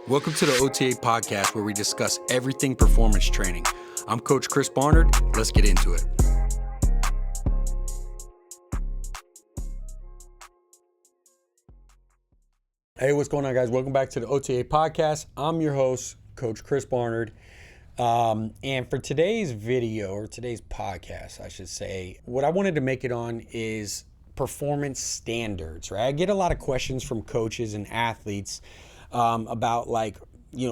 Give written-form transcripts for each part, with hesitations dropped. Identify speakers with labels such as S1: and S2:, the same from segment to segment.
S1: Welcome to the OTA podcast where we discuss everything performance training. I'm Coach Chris Barnard. Let's get into it. Hey, what's going on, guys? Welcome back to the OTA podcast. I'm your host, Coach Chris Barnard. And for today's video, or today's podcast, I should say, what I wanted to make it on is performance standards, right? I get a lot of questions from coaches and athletes about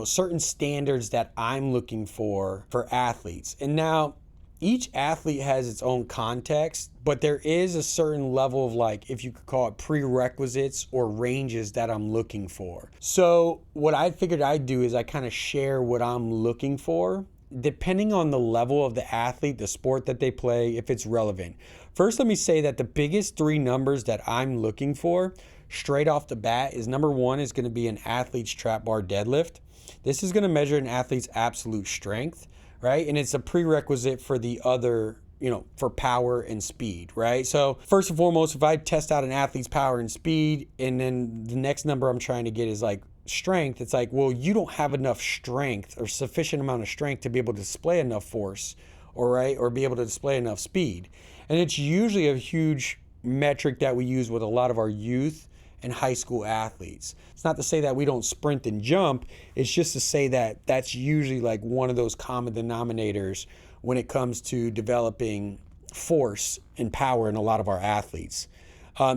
S1: certain standards that I'm looking for athletes. And now each athlete has its own context, but there is a certain level of if you could call it prerequisites or ranges that I'm looking for. So what I figured I'd do is I kind of share what I'm looking for depending on the level of the athlete, the sport that they play, if it's relevant. First, let me say that the biggest three numbers that I'm looking for straight off the bat is number one is going to be an athlete's trap bar deadlift. This is going to measure an athlete's absolute strength, right? And it's a prerequisite for the other, for power and speed, right? So first and foremost, if I test out an athlete's power and speed, and then the next number I'm trying to get is strength, it's well, you don't have enough strength or sufficient amount of strength to be able to display enough force, or be able to display enough speed. And it's usually a huge metric that we use with a lot of our youth and high school athletes. It's not to say that we don't sprint and jump. It's just to say that that's usually one of those common denominators when it comes to developing force and power in a lot of our athletes.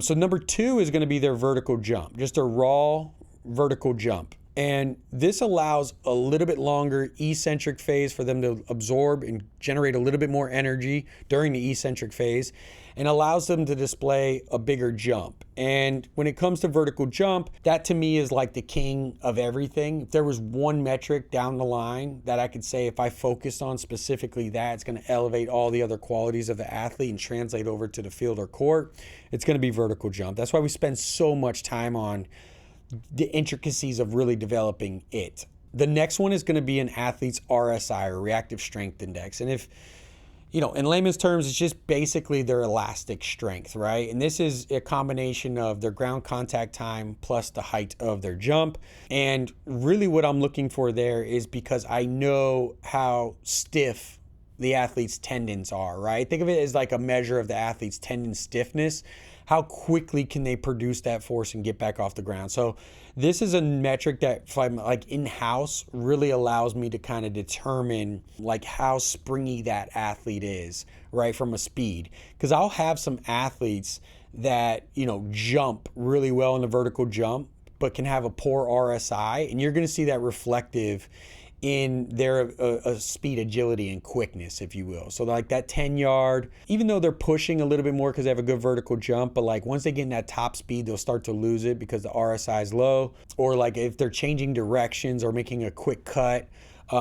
S1: So number two is going to be their vertical jump, just a raw vertical jump. And this allows a little bit longer eccentric phase for them to absorb and generate a little bit more energy during the eccentric phase, and allows them to display a bigger jump. And when it comes to vertical jump, that to me is the king of everything. If there was one metric down the line that I could say if I focused on specifically that, it's going to elevate all the other qualities of the athlete and translate over to the field or court, it's going to be vertical jump. That's why we spend so much time on the intricacies of really developing it. The next one is going to be an athlete's RSI, or reactive strength index. And if, in layman's terms, it's just basically their elastic strength, right? And this is a combination of their ground contact time plus the height of their jump. And really what I'm looking for there is because I know how stiff the athlete's tendons are, right? Think of it as a measure of the athlete's tendon stiffness. How quickly can they produce that force and get back off the ground? So this is a metric that, if I'm in-house, really allows me to kind of determine how springy that athlete is, right, from a speed. Because I'll have some athletes that, jump really well in the vertical jump, but can have a poor RSI, and you're going to see that reflective in their speed, agility, and quickness, if you will. So that 10-yard, even though they're pushing a little bit more because they have a good vertical jump, but once they get in that top speed, they'll start to lose it because the RSI is low. Or if they're changing directions or making a quick cut,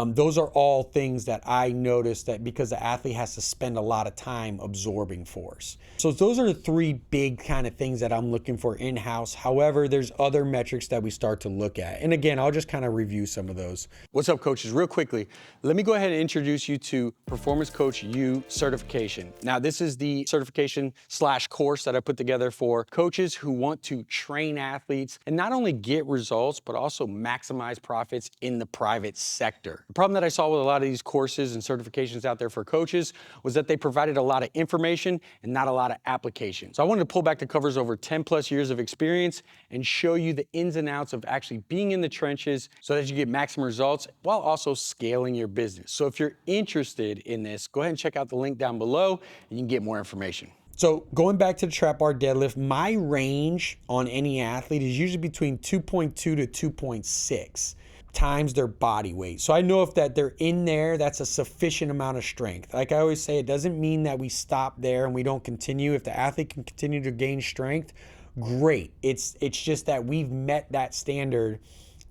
S1: those are all things that I noticed that because the athlete has to spend a lot of time absorbing force. So those are the three big kind of things that I'm looking for in-house. However, there's other metrics that we start to look at. And again, I'll just kind of review some of those. What's up, coaches? Real quickly, let me go ahead and introduce you to Performance Coach U certification. Now, this is the certification/course that I put together for coaches who want to train athletes and not only get results, but also maximize profits in the private sector. The problem that I saw with a lot of these courses and certifications out there for coaches was that they provided a lot of information and not a lot of application. So I wanted to pull back the covers over 10 plus years of experience and show you the ins and outs of actually being in the trenches so that you get maximum results while also scaling your business. So if you're interested in this, go ahead and check out the link down below and you can get more information. So going back to the trap bar deadlift, my range on any athlete is usually between 2.2 to 2.6 times their body weight. So I know if that they're in there, that's a sufficient amount of strength. Like I always say, it doesn't mean that we stop there and we don't continue. If the athlete can continue to gain strength, great. It's just that we've met that standard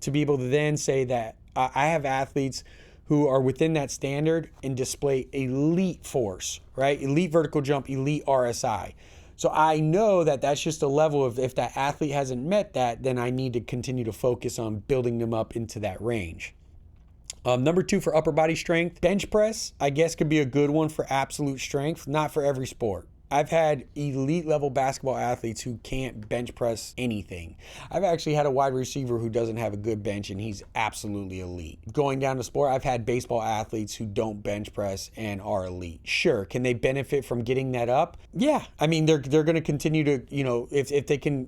S1: to be able to then say that I have athletes who are within that standard and display elite force, right? Elite vertical jump, elite RSI. So I know that that's just a level of, if that athlete hasn't met that, then I need to continue to focus on building them up into that range. Number two, for upper body strength, bench press, I guess, could be a good one for absolute strength, not for every sport. I've had elite level basketball athletes who can't bench press anything. I've actually had a wide receiver who doesn't have a good bench and he's absolutely elite. Going down to sport, I've had baseball athletes who don't bench press and are elite. Sure, can they benefit from getting that up? Yeah, I mean they're going to continue to, if they can,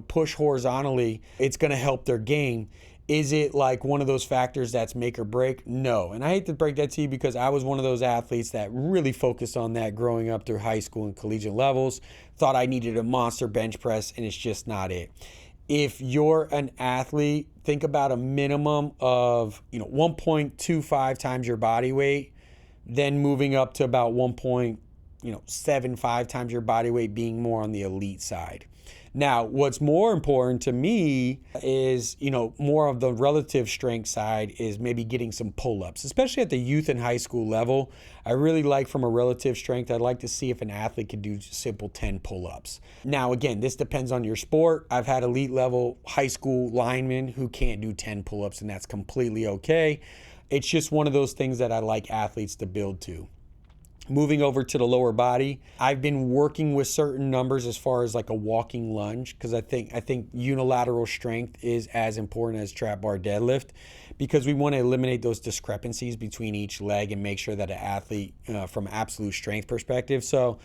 S1: push horizontally, it's going to help their game. Is it like one of those factors that's make or break? No. And I hate to break that to you because I was one of those athletes that really focused on that growing up through high school and collegiate levels. Thought I needed a monster bench press, and it's just not it. If you're an athlete, think about a minimum of 1.25 times your body weight, then moving up to about 1.75 times your body weight, being more on the elite side. Now, what's more important to me is, more of the relative strength side is maybe getting some pull-ups, especially at the youth and high school level. I really like from a relative strength, I'd like to see if an athlete could do simple 10 pull-ups. Now, again, this depends on your sport. I've had elite level high school linemen who can't do 10 pull-ups, and that's completely okay. It's just one of those things that I like athletes to build to. Moving over to the lower body, I've been working with certain numbers as far as like a walking lunge, because I think unilateral strength is as important as trap bar deadlift, because we want to eliminate those discrepancies between each leg and make sure that an athlete from absolute strength perspective. So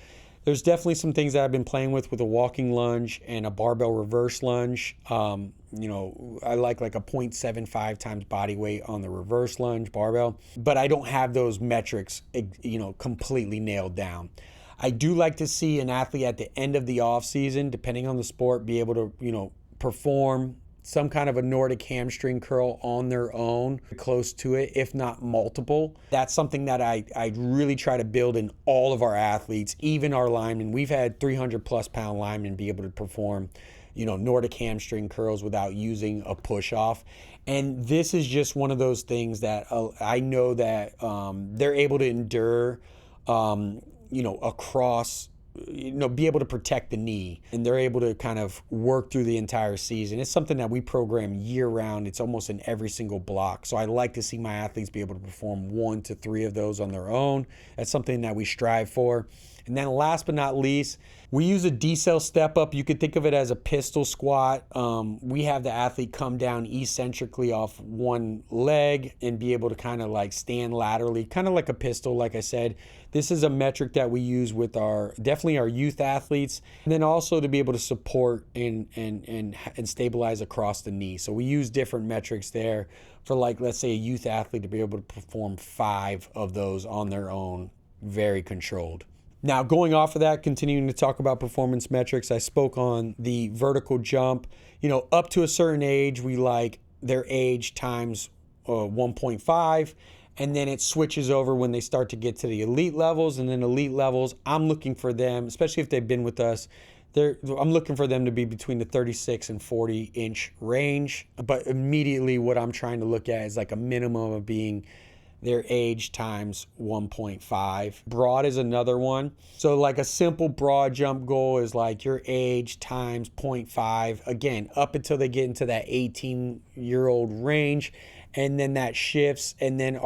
S1: there's definitely some things that I've been playing with a walking lunge and a barbell reverse lunge. I like a 0.75 times body weight on the reverse lunge barbell, but I don't have those metrics, completely nailed down. I do like to see an athlete at the end of the off season, depending on the sport, be able to, perform some kind of a Nordic hamstring curl on their own, close to it, if not multiple. That's something that I really try to build in all of our athletes, even our linemen. We've had 300 plus pound linemen be able to perform, Nordic hamstring curls without using a push off. And this is just one of those things that I know that they're able to endure, across, be able to protect the knee, and they're able to kind of work through the entire season. It's something that we program year round. It's almost in every single block. So I like to see my athletes be able to perform 1 to 3 of those on their own. That's something that we strive for. And then last but not least, we use a decel step up. You could think of it as a pistol squat. We have the athlete come down eccentrically off one leg and be able to kind of like stand laterally, kind of like a pistol. Like I said, this is a metric that we use with definitely our youth athletes, and then also to be able to support and stabilize across the knee. So we use different metrics there for, like, let's say a youth athlete to be able to perform 5 of those on their own, very controlled. Now, going off of that, continuing to talk about performance metrics, I spoke on the vertical jump. Up to a certain age, we like their age times 1.5, and then it switches over when they start to get to the elite levels. And then elite levels, I'm looking for them, especially if they've been with us, I'm looking for them to be between the 36 and 40 inch range. But immediately what I'm trying to look at is like a minimum of being their age times 1.5. Broad is another one. So like a simple broad jump goal is like your age times 0.5, again, up until they get into that 18-year-old range. And then that shifts, and then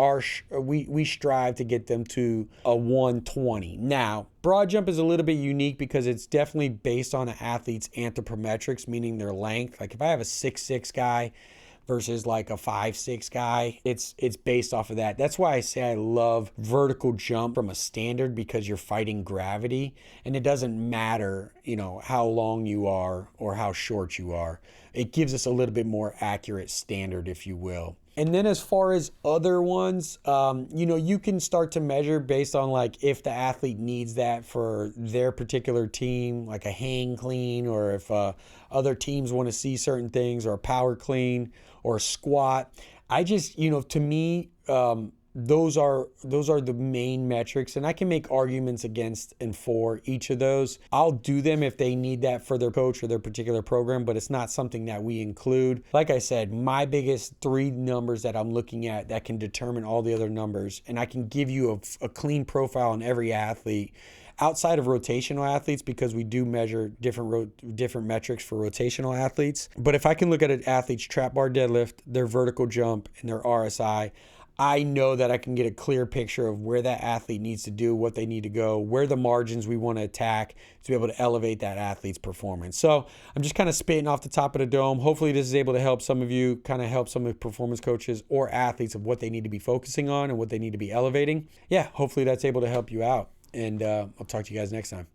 S1: we strive to get them to a 120. Now, broad jump is a little bit unique because it's definitely based on an athlete's anthropometrics, meaning their length. Like if I have a 6'6" guy versus like a 5'6" guy, it's based off of that. That's why I say I love vertical jump from a standard, because you're fighting gravity, and it doesn't matter, how long you are or how short you are. It gives us a little bit more accurate standard, if you will. And then as far as other ones, you can start to measure based on like if the athlete needs that for their particular team, like a hang clean, or if other teams want to see certain things, or a power clean or a squat. I just, to me, those are the main metrics, and I can make arguments against and for each of those. I'll do them if they need that for their coach or their particular program, but it's not something that we include. Like I said, my biggest 3 numbers that I'm looking at that can determine all the other numbers, and I can give you a clean profile on every athlete outside of rotational athletes, because we do measure different metrics for rotational athletes. But if I can look at an athlete's trap bar deadlift, their vertical jump, and their RSI, I know that I can get a clear picture of where that athlete needs to do, what they need to go, where the margins we want to attack to be able to elevate that athlete's performance. So I'm just kind of spitting off the top of the dome. Hopefully this is able to help some of you, kind of help some of the performance coaches or athletes of what they need to be focusing on and what they need to be elevating. Yeah, hopefully that's able to help you out. And I'll talk to you guys next time.